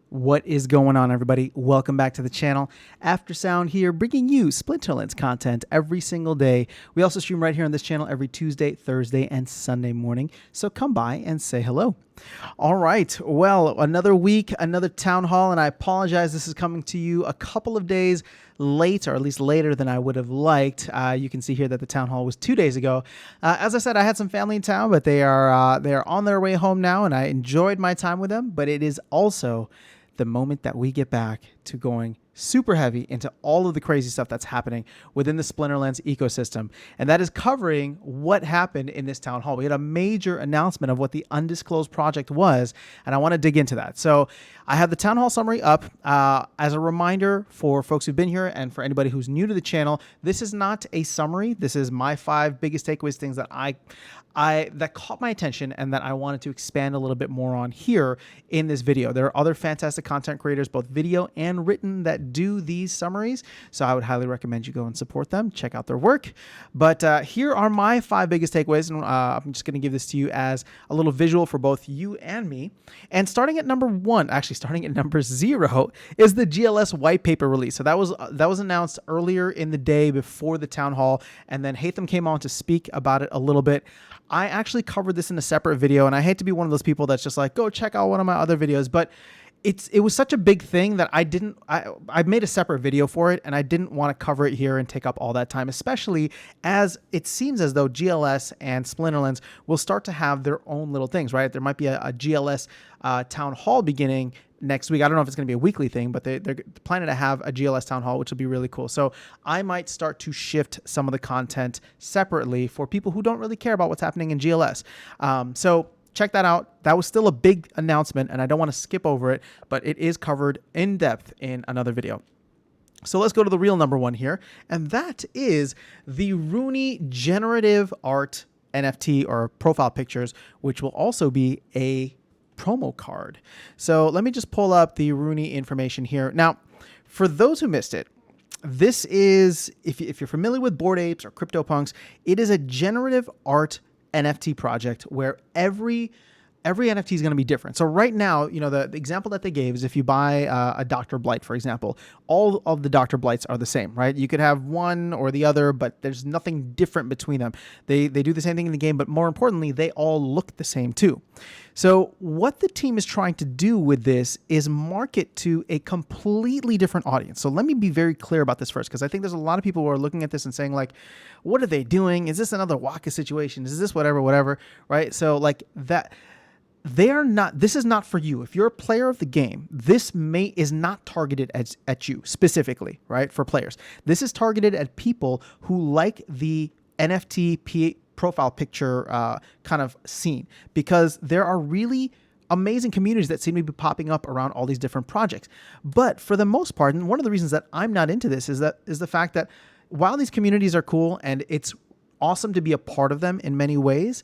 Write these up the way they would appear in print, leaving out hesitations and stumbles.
What is going on, everybody? Welcome back to the channel. After Sound here, bringing you Splinterlands content every single day. We also stream right here on this channel every Tuesday, Thursday, and Sunday morning. So come by and say hello. All right. Well, another week, another town hall, and I apologize. This is coming to you a couple of days late, or at least later than I would have liked. You can see here that the town hall was 2 days ago. As I said, I had some family in town, but they are on their way home now, and I enjoyed my time with them. But it is also the moment that we get back to going super heavy into all of the crazy stuff that's happening within the Splinterlands ecosystem. And that is covering what happened in this town hall. We had a major announcement of what the undisclosed project was, and I want to dig into that. So I have the town hall summary up. As a reminder for folks who've been here and for anybody who's new to the channel, this is not a summary. This is my 5 biggest takeaways, things that that caught my attention and that I wanted to expand a little bit more on here in this video. There are other fantastic content creators, both video and written, that do these summaries. So I would highly recommend you go and support them, check out their work. But here are my 5 biggest takeaways. And I'm just going to give this to you as a little visual for both you and me. And starting at number 1, actually starting at number 0, is the GLS white paper release. So that was announced earlier in the day before the town hall. And then Hatham came on to speak about it a little bit. I actually covered this in a separate video, and I hate to be one of those people that's just like, go check out one of my other videos, but it was such a big thing that I made a separate video for it, and I didn't want to cover it here and take up all that time, especially as it seems as though GLS and Splinterlands will start to have their own little things, right? There might be a GLS town hall beginning next week. I don't know if it's going to be a weekly thing, but they're planning to have a GLS town hall, which will be really cool. So I might start to shift some of the content separately for people who don't really care about what's happening in GLS. So check that out. That was still a big announcement, and I don't want to skip over it, but it is covered in depth in another video. So let's go to the real number 1 here, and that is the Rooney generative art NFT, or profile pictures, which will also be a promo card. So let me just pull up the Rooney information here. Now, for those who missed it, this is, if you're familiar with Bored Apes or CryptoPunks, it is a generative art NFT project where every NFT is going to be different. So right now, you know, the example that they gave is if you buy a Dr. Blight, for example, all of the Dr. Blights are the same, right? You could have one or the other, but there's nothing different between them. They do the same thing in the game, but more importantly, they all look the same too. So what the team is trying to do with this is market to a completely different audience. So let me be very clear about this first, because I think there's a lot of people who are looking at this and saying like, what are they doing? Is this another Waka situation? Is this whatever, right? So like that... this is not for you. If you're a player of the game, this is not targeted at you specifically, right? For players, this is targeted at people who like the NFT profile picture kind of scene, because there are really amazing communities that seem to be popping up around all these different projects. But for the most part, and one of the reasons that I'm not into this is the fact that while these communities are cool and it's awesome to be a part of them in many ways,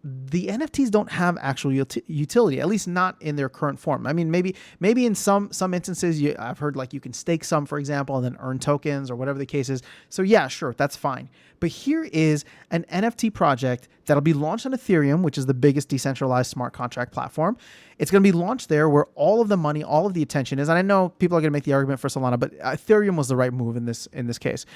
the NFTs don't have actual utility, at least not in their current form. I mean, maybe in some instances, I've heard like you can stake some, for example, and then earn tokens or whatever the case is. So yeah, sure, that's fine. But here is an NFT project that'll be launched on Ethereum, which is the biggest decentralized smart contract platform. It's going to be launched there where all of the money, all of the attention is. And I know people are going to make the argument for Solana, but Ethereum was the right move in this case.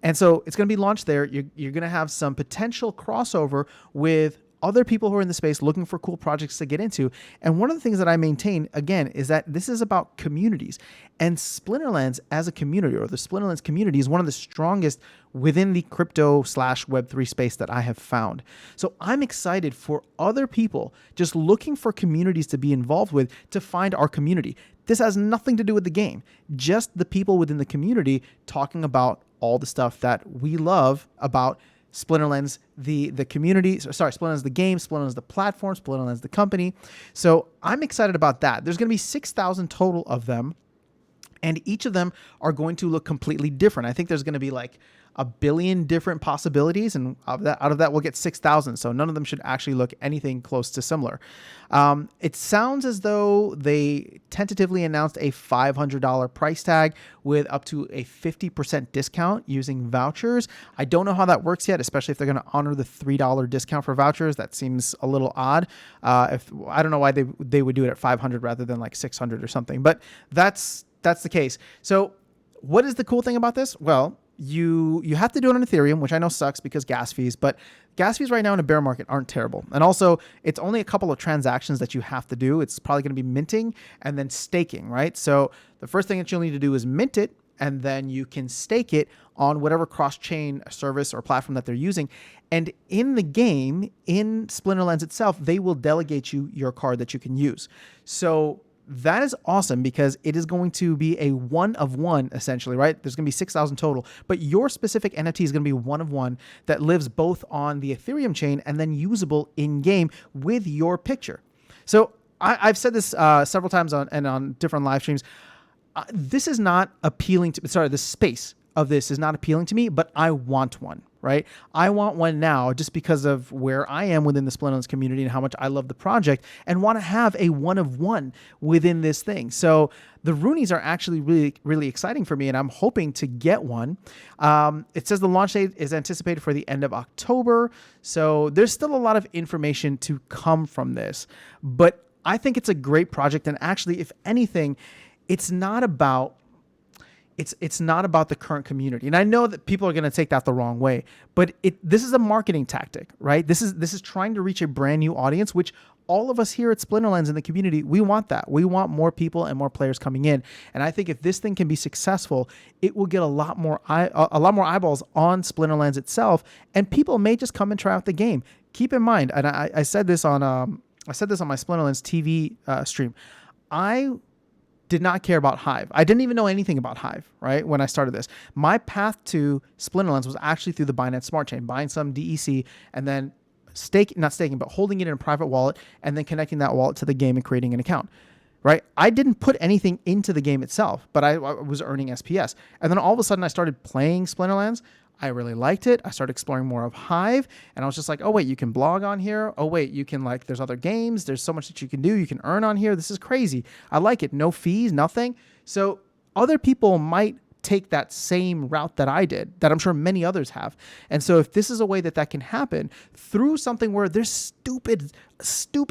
And so it's going to be launched there. You're going to have some potential crossover with other people who are in the space looking for cool projects to get into. And one of the things that I maintain, again, is that this is about communities. And Splinterlands as a community, or the Splinterlands community, is one of the strongest within the crypto/Web3 space that I have found. So I'm excited for other people just looking for communities to be involved with to find our community. This has nothing to do with the game, just the people within the community talking about all the stuff that we love about Splinterlands, the community, sorry, Splinterlands the game, Splinterlands the platform, Splinterlands the company. So I'm excited about that. There's going to be 6,000 total of them. and each of them are going to look completely different. I think there's going to be like a billion different possibilities, and out of that we'll get 6,000. So none of them should actually look anything close to similar. It sounds as though they tentatively announced a $500 price tag with up to a 50% discount using vouchers. I don't know how that works yet, especially if they're going to honor the $3 discount for vouchers. That seems a little odd. If I don't know why they would do it at 500 rather than like 600 or something, but that's the case. So what is the cool thing about this? Well, you have to do it on Ethereum, which I know sucks because gas fees, but gas fees right now in a bear market aren't terrible. And also it's only a couple of transactions that you have to do. It's probably going to be minting and then staking, right? So the first thing that you'll need to do is mint it, and then you can stake it on whatever cross-chain service or platform that they're using. And in the game, in Splinterlands itself, they will delegate you your card that you can use. So that is awesome because it is going to be a one of one, essentially, right? There's going to be 6,000 total, but your specific NFT is going to be one of one that lives both on the Ethereum chain and then usable in game with your picture. So I've said this several times on different live streams. This is not appealing to, the space of this is not appealing to me, but I want one, right? I want one now just because of where I am within the Splinterlands community and how much I love the project and want to have a one of one within this thing. So the Roonies are actually really, really exciting for me, and I'm hoping to get one. It says the launch date is anticipated for the end of October. So there's still a lot of information to come from this, but I think it's a great project. And actually, if anything, it's not about the current community. And I know that people are going to take that the wrong way, but this is a marketing tactic, right? This is trying to reach a brand new audience, which all of us here at Splinterlands in the community, we want that. We want more people and more players coming in. And I think if this thing can be successful, it will get a lot more eyeballs on Splinterlands itself, and people may just come and try out the game. Keep in mind, and I said this on my Splinterlands TV stream. I did not care about Hive. I didn't even know anything about Hive, right? When I started this, my path to Splinterlands was actually through the Binance Smart Chain, buying some DEC and then holding it in a private wallet and then connecting that wallet to the game and creating an account, right? I didn't put anything into the game itself, but I was earning SPS. And then all of a sudden I started playing Splinterlands. I really liked it. I started exploring more of Hive, and I was just like, oh wait, you can blog on here. Oh wait, you can there's other games. There's so much that you can do. You can earn on here. This is crazy. I like it. No fees, nothing. So other people might take that same route that I did, that I'm sure many others have. And so if this is a way that can happen through something where there's stupid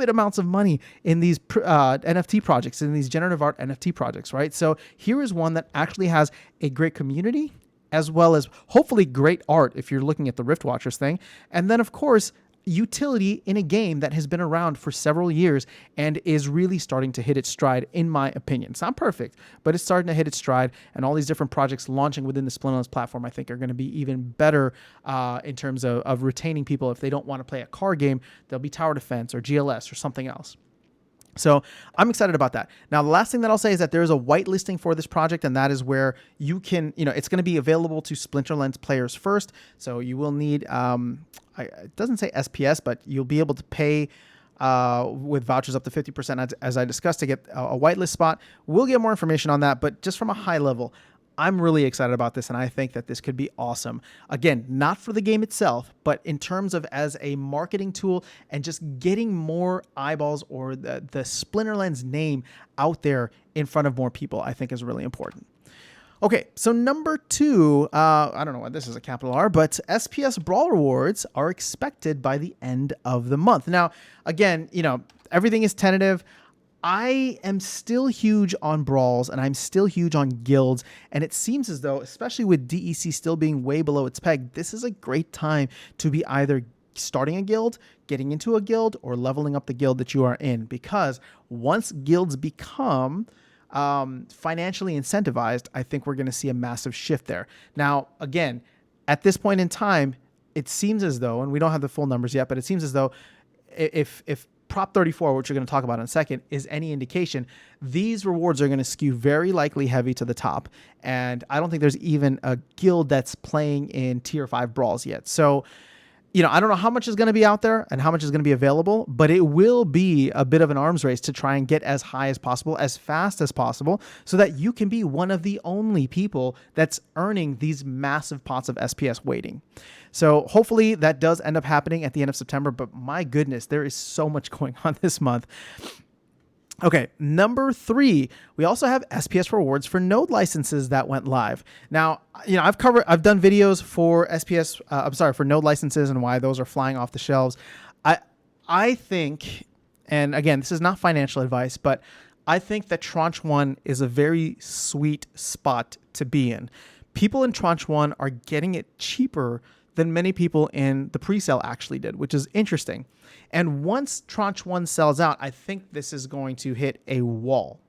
amounts of money in these NFT projects, in these generative art NFT projects, right? So here is one that actually has a great community, as well as hopefully great art if you're looking at the Rift Watchers thing. And then, of course, utility in a game that has been around for several years and is really starting to hit its stride, in my opinion. It's not perfect, but it's starting to hit its stride, and all these different projects launching within the Splinterlands platform, I think, are going to be even better in terms of retaining people. If they don't want to play a card game, they'll be Tower Defense or GLS or something else. So I'm excited about that. Now, the last thing that I'll say is that there is a whitelisting for this project, and that is where you can, it's going to be available to Splinterlands players first. So you will need, it doesn't say SPS, but you'll be able to pay with vouchers up to 50%, as I discussed, to get a whitelist spot. We'll get more information on that, but just from a high level, I'm really excited about this, and I think that this could be awesome. Again, not for the game itself, but in terms of as a marketing tool and just getting more eyeballs or the Splinterlands name out there in front of more people, I think is really important. Okay, so number 2, I don't know why this is a capital R, but SPS Brawl Rewards are expected by the end of the month. Now, again, everything is tentative. I am still huge on brawls, and I'm still huge on guilds, and it seems as though, especially with DEC still being way below its peg, this is a great time to be either starting a guild, getting into a guild, or leveling up the guild that you are in, because once guilds become financially incentivized, I think we're going to see a massive shift there. Now, again, at this point in time, it seems as though, and we don't have the full numbers yet, but it seems as though if Prop 34, which we're going to talk about in a second, is any indication, these rewards are going to skew very likely heavy to the top. And I don't think there's even a guild that's playing in tier 5 brawls yet. So, I don't know how much is going to be out there and how much is going to be available, but it will be a bit of an arms race to try and get as high as possible, as fast as possible, so that you can be one of the only people that's earning these massive pots of SPS waiting. So hopefully that does end up happening at the end of September, but my goodness, there is so much going on this month. Okay, number 3, we also have SPS rewards for node licenses that went live. Now, I've done videos for for node licenses and why those are flying off the shelves. I think, and again, this is not financial advice, but I think that Tranche 1 is a very sweet spot to be in. People in Tranche 1 are getting it cheaper than many people in the pre-sale actually did, which is interesting. And once Tranche 1 sells out, I think this is going to hit a wall.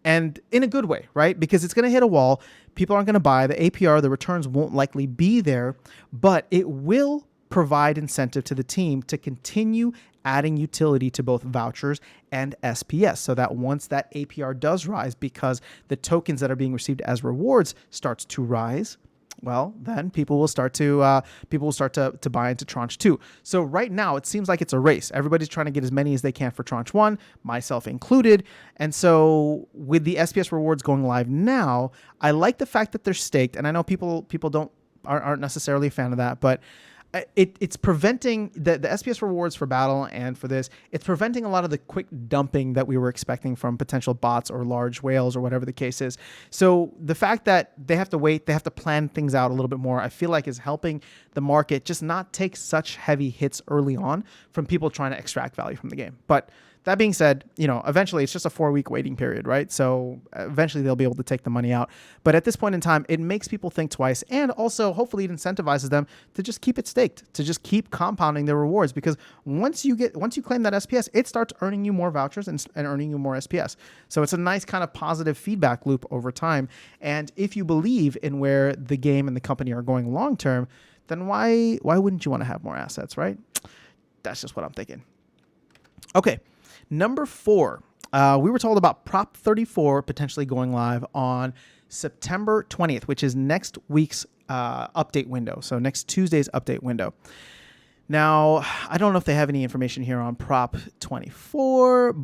And in a good way, right? Because it's going to hit a wall. People aren't going to buy. The APR, the returns won't likely be there, but it will provide incentive to the team to continue adding utility to both vouchers and SPS, so that once that APR does rise, because the tokens that are being received as rewards starts to rise, well, then people will start to buy into Tranche 2. So right now, it seems like it's a race. Everybody's trying to get as many as they can for Tranche 1, myself included. And so with the SPS rewards going live now, I like the fact that they're staked. And I know people aren't necessarily a fan of that, but it's preventing the SPS rewards for battle and for this. It's preventing a lot of the quick dumping that we were expecting from potential bots or large whales or whatever the case is. So the fact that they have to wait, they have to plan things out a little bit more, I feel like is helping the market just not take such heavy hits early on from people trying to extract value from the game. But that being said, eventually it's just a 4-week waiting period, right? So eventually they'll be able to take the money out. But at this point in time, it makes people think twice. And also, hopefully it incentivizes them to just keep it staked, to just keep compounding their rewards. Because once you claim that SPS, it starts earning you more vouchers and earning you more SPS. So it's a nice kind of positive feedback loop over time. And if you believe in where the game and the company are going long-term, then why wouldn't you want to have more assets, right? That's just what I'm thinking. Okay. Number 4, we were told about Prop 34 potentially going live on September 20th, which is next week's update window. So next Tuesday's update window. Now, I don't know if they have any information here on Prop 24,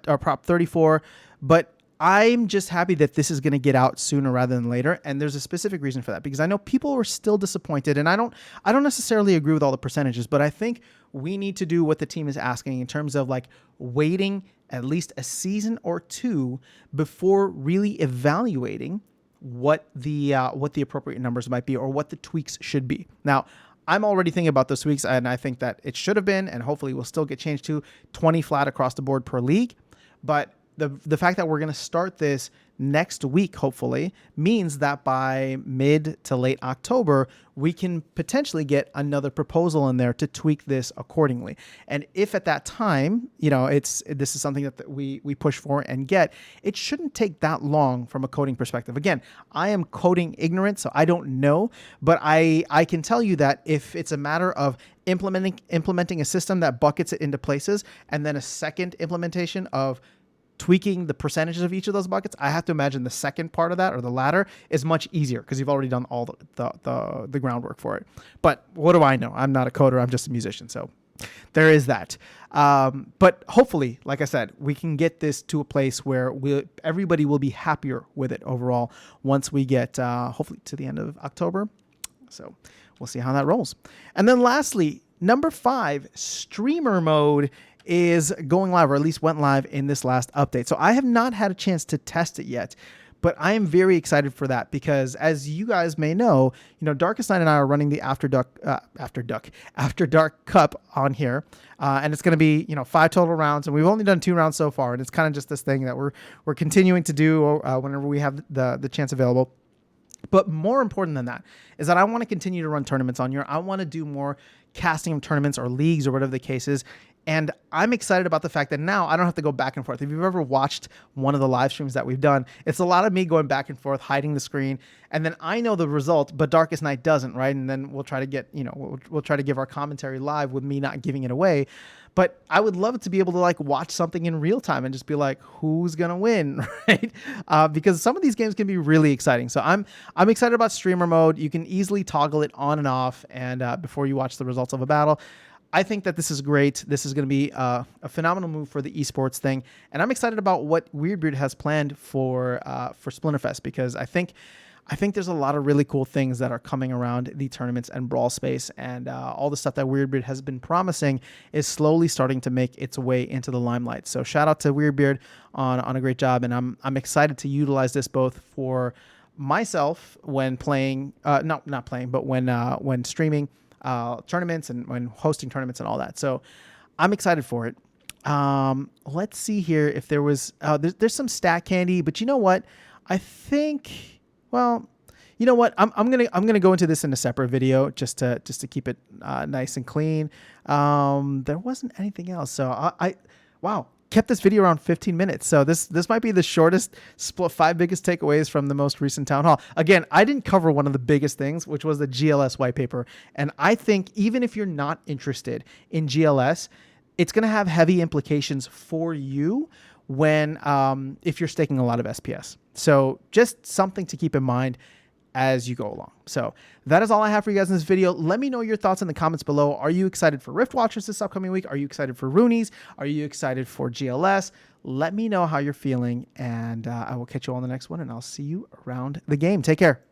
or Prop 34, but I'm just happy that this is going to get out sooner rather than later. And there's a specific reason for that, because I know people were still disappointed, and I don't necessarily agree with all the percentages, but I think we need to do what the team is asking in terms of like waiting at least a season or 2 before really evaluating what the appropriate numbers might be or what the tweaks should be. Now, I'm already thinking about those tweaks, and I think that it should have been, and hopefully will still get changed to 20 flat across the board per league. But the fact that we're going to start this next week, hopefully, means that by mid to late October, we can potentially get another proposal in there to tweak this accordingly. And if at that time, this is something that we push for and get, it shouldn't take that long from a coding perspective. Again, I am coding ignorant, so I don't know, but I can tell you that if it's a matter of implementing a system that buckets it into places, and then a second implementation of tweaking the percentages of each of those buckets, I have to imagine the second part of that, or the latter, is much easier because you've already done all the groundwork for it. But what do I know? I'm not a coder. I'm just a musician. So there is that. But hopefully, like I said, we can get this to a place where everybody will be happier with it overall once we get hopefully to the end of October. So we'll see how that rolls. And then lastly, number 5, streamer mode is going live, or at least went live in this last update. So I have not had a chance to test it yet, but I am very excited for that because, as you guys may know, Darkest Night and I are running the After Dark Cup on here, and it's going to be 5 total rounds, and we've only done 2 rounds so far, and it's kind of just this thing that we're continuing to do whenever we have the chance available. But more important than that is that I want to continue to run tournaments on here. I want to do more casting of tournaments or leagues or whatever the case is And I'm excited about the fact that now I don't have to go back and forth. If you've ever watched one of the live streams that we've done, it's a lot of me going back and forth, hiding the screen. And then I know the result, but Darkest Night doesn't, right? And then we'll try to get, we'll try to give our commentary live with me not giving it away. But I would love to be able to like watch something in real time and just be like, who's going to win, right? Because some of these games can be really exciting. So I'm excited about streamer mode. You can easily toggle it on and off and before you watch the results of a battle. I think that this is great. This is going to be a phenomenal move for the esports thing, and I'm excited about what Weirdbeard has planned for Splinterfest, because I think there's a lot of really cool things that are coming around the tournaments and brawl space, and all the stuff that Weirdbeard has been promising is slowly starting to make its way into the limelight. So shout out to Weirdbeard on a great job, and I'm excited to utilize this both for myself when playing, not playing, but when streaming tournaments and when hosting tournaments and all that. So I'm excited for it. Let's see here if there was, there's some stat candy, but you know what? I think, well, you know what? I'm gonna go into this in a separate video just to keep it nice and clean. There wasn't anything else. So wow, kept this video around 15 minutes. So this might be the shortest split 5 biggest takeaways from the most recent town hall. Again, I didn't cover one of the biggest things, which was the GLS white paper. And I think even if you're not interested in GLS, it's going to have heavy implications for you when if you're staking a lot of SPS. So just something to keep in mind as you go along. So that is all I have for you guys in this video. Let me know your thoughts in the comments below. Are you excited for Rift Watchers this upcoming week? Are you excited for Roonies? Are you excited for GLS? Let me know how you're feeling, and I will catch you all in the next one, and I'll see you around the game. Take care.